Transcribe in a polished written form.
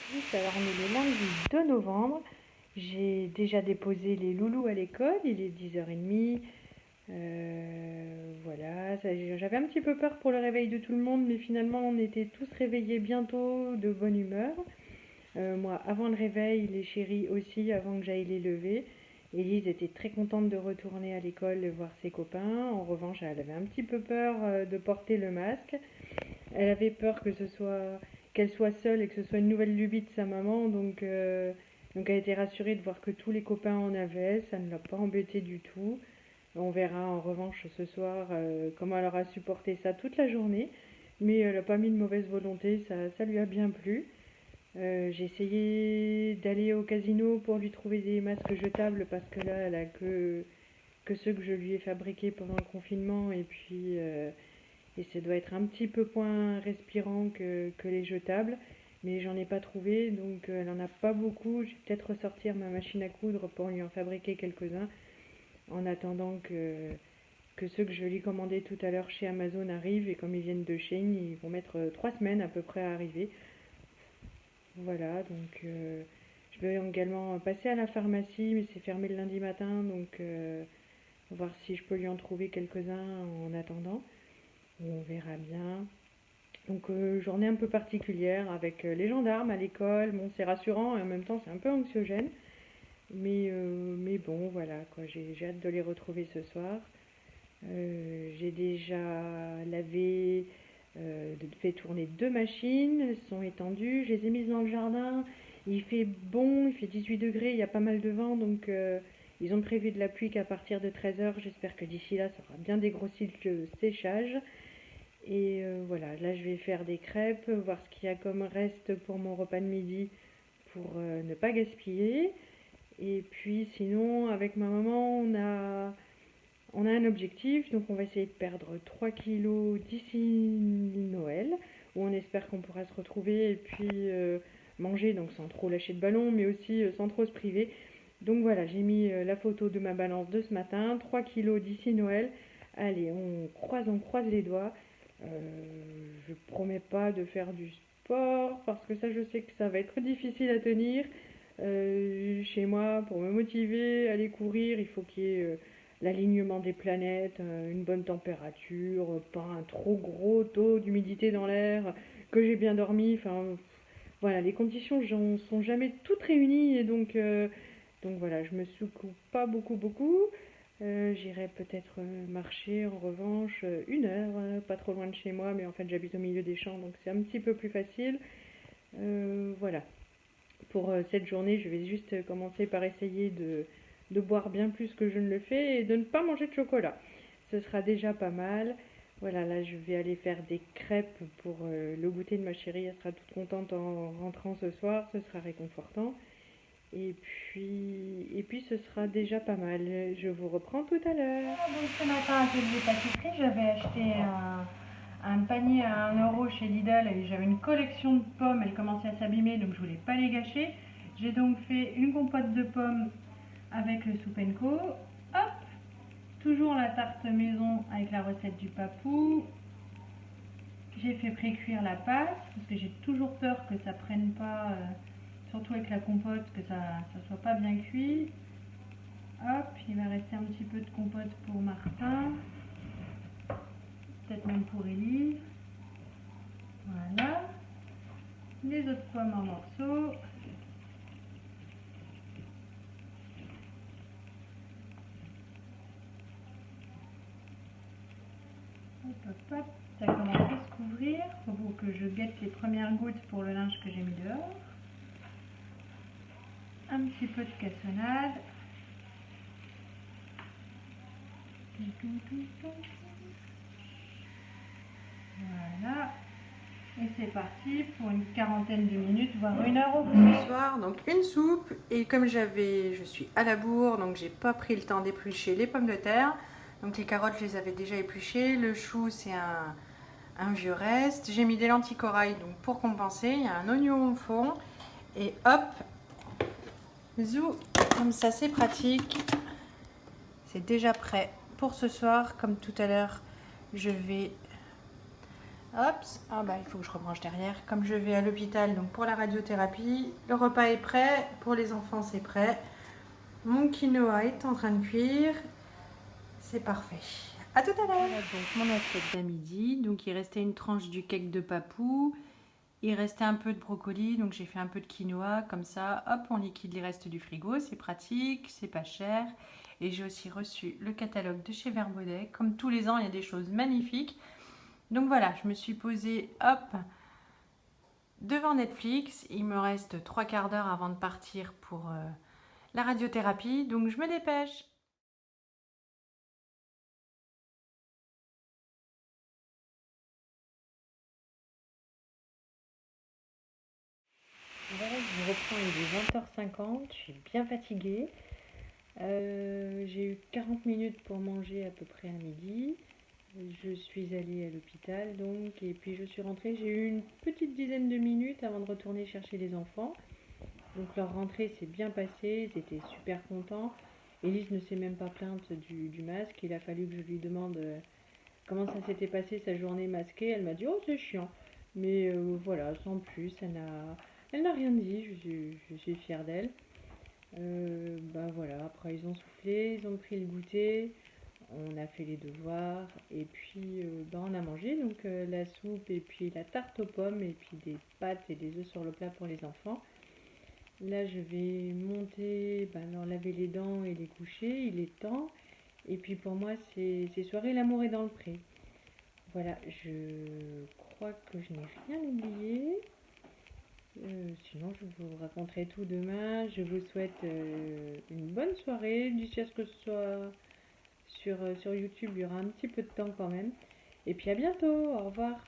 tous. Alors on est le lundi 2 novembre. J'ai déjà déposé les loulous à l'école, il est 10h30. Voilà, j'avais un petit peu peur pour le réveil de tout le monde, mais finalement on était tous réveillés bientôt de bonne humeur. Moi, avant le réveil, les chéris aussi, avant que j'aille les lever. Élise était très contente de retourner à l'école et voir ses copains. En revanche, elle avait un petit peu peur de porter le masque. Elle avait peur qu'elle soit seule et que ce soit une nouvelle lubie de sa maman, donc elle était rassurée de voir que tous les copains en avaient, ça ne l'a pas embêtée du tout. On verra en revanche ce soir comment elle aura supporté ça toute la journée, mais elle n'a pas mis de mauvaise volonté, ça lui a bien plu. J'ai essayé d'aller au casino pour lui trouver des masques jetables parce que là elle a que ceux que je lui ai fabriqués pendant le confinement et ça doit être un petit peu moins respirant que les jetables, mais j'en ai pas trouvé, donc elle en a pas beaucoup. Je vais peut-être ressortir ma machine à coudre pour lui en fabriquer quelques-uns, en attendant que ceux que je lui commandais tout à l'heure chez Amazon arrivent, et comme ils viennent de Chine, ils vont mettre 3 semaines à peu près à arriver. Voilà, donc je vais également passer à la pharmacie, mais c'est fermé le lundi matin, donc voir si je peux lui en trouver quelques-uns en attendant. On verra bien. Donc journée un peu particulière avec les gendarmes à l'école. Bon, c'est rassurant et en même temps c'est un peu anxiogène. Mais bon, voilà, quoi. J'ai hâte de les retrouver ce soir. J'ai déjà lavé, fait tourner 2 machines. Elles sont étendues. Je les ai mises dans le jardin. Il fait bon, il fait 18 degrés, il y a pas mal de vent. Donc ils ont prévu de la pluie qu'à partir de 13h. J'espère que d'ici là, ça aura bien dégrossi le séchage. Et voilà, là je vais faire des crêpes, voir ce qu'il y a comme reste pour mon repas de midi pour ne pas gaspiller. Et puis sinon, avec ma maman, on a un objectif, donc on va essayer de perdre 3 kilos d'ici Noël, où on espère qu'on pourra se retrouver et puis manger, donc sans trop lâcher de ballon, mais aussi sans trop se priver. Donc voilà, j'ai mis la photo de ma balance de ce matin, 3 kilos d'ici Noël. Allez, on croise les doigts. Je promets pas de faire du sport parce que ça je sais que ça va être difficile à tenir. Chez moi, pour me motiver à aller courir, il faut qu'il y ait l'alignement des planètes, une bonne température, pas un trop gros taux d'humidité dans l'air, que j'ai bien dormi. Enfin, voilà, les conditions sont jamais toutes réunies et donc voilà, je me secoue pas beaucoup. J'irai peut-être marcher en revanche 1 heure, pas trop loin de chez moi, mais en fait j'habite au milieu des champs, donc c'est un petit peu plus facile. Voilà, pour cette journée, je vais juste commencer par essayer de boire bien plus que je ne le fais et de ne pas manger de chocolat. Ce sera déjà pas mal. Voilà, là je vais aller faire des crêpes pour le goûter de ma chérie. Elle sera toute contente en rentrant ce soir, ce sera réconfortant. Et puis ce sera déjà pas mal. Je vous reprends tout à l'heure. Donc ce matin, atelier pâtisserie, j'avais acheté un panier à 1 € chez Lidl et j'avais une collection de pommes. Elles commençaient à s'abîmer, donc je voulais pas les gâcher. J'ai donc fait une compote de pommes avec le Soupenco. Hop, toujours la tarte maison avec la recette du papou. J'ai fait pré-cuire la pâte parce que j'ai toujours peur que ça prenne pas, surtout avec la compote, que ça soit pas bien cuit. Hop, il va rester un petit peu de compote pour Martin, peut-être même pour Élise. Voilà, les autres pommes en morceaux. Hop, ça commence à se couvrir. Il faut que je guette les premières gouttes pour le linge que j'ai mis dehors. Un petit peu de cassonade. Voilà. Et c'est parti pour une quarantaine de minutes, voire 1 heure au ce soir. Donc une soupe. Et comme je suis à la bourre, donc j'ai pas pris le temps d'éplucher les pommes de terre. Donc les carottes, je les avais déjà épluchées. Le chou, c'est un vieux reste. J'ai mis des lentilles corail donc pour compenser. Il y a un oignon au fond. Et hop, zou, comme ça c'est pratique. C'est déjà prêt pour ce soir. Comme tout à l'heure, je vais Hop, ah bah, il faut que je rebranche derrière. Comme je vais à l'hôpital donc pour la radiothérapie, le repas est prêt. Pour les enfants, c'est prêt. Mon quinoa est en train de cuire. C'est parfait. À tout à l'heure. Voilà donc mon assiette d'à midi. Donc il restait une tranche du cake de papou. Il restait un peu de brocoli, donc j'ai fait un peu de quinoa, comme ça, hop, on liquide les restes du frigo, c'est pratique, c'est pas cher. Et j'ai aussi reçu le catalogue de chez Verbaudet. Comme tous les ans, il y a des choses magnifiques. Donc voilà, je me suis posée, hop, devant Netflix. Il me reste 3 quarts d'heure avant de partir pour la radiothérapie, donc je me dépêche. Voilà, je reprends, il est 20h50, je suis bien fatiguée. J'ai eu 40 minutes pour manger à peu près à midi. Je suis allée à l'hôpital donc et puis je suis rentrée. J'ai eu une petite dizaine de minutes avant de retourner chercher les enfants. Donc leur rentrée s'est bien passée, ils étaient super contents. Elise ne s'est même pas plainte du masque. Il a fallu que je lui demande comment ça s'était passé sa journée masquée. Elle m'a dit oh c'est chiant. Mais voilà, sans plus, elle n'a rien dit. Je suis fière d'elle. Bah voilà, après ils ont soufflé, ils ont pris le goûter, on a fait les devoirs et puis bah, on a mangé donc la soupe et puis la tarte aux pommes et puis des pâtes et des œufs sur le plat pour les enfants. Là je vais monter, bah, leur laver les dents et les coucher, il est temps. Et puis pour moi c'est soirée l'amour est dans le pré. Voilà, je crois que je n'ai rien oublié. Sinon, je vous raconterai tout demain. Je vous souhaite une bonne soirée. D'ici à ce que ce soit sur YouTube, il y aura un petit peu de temps quand même. Et puis à bientôt. Au revoir.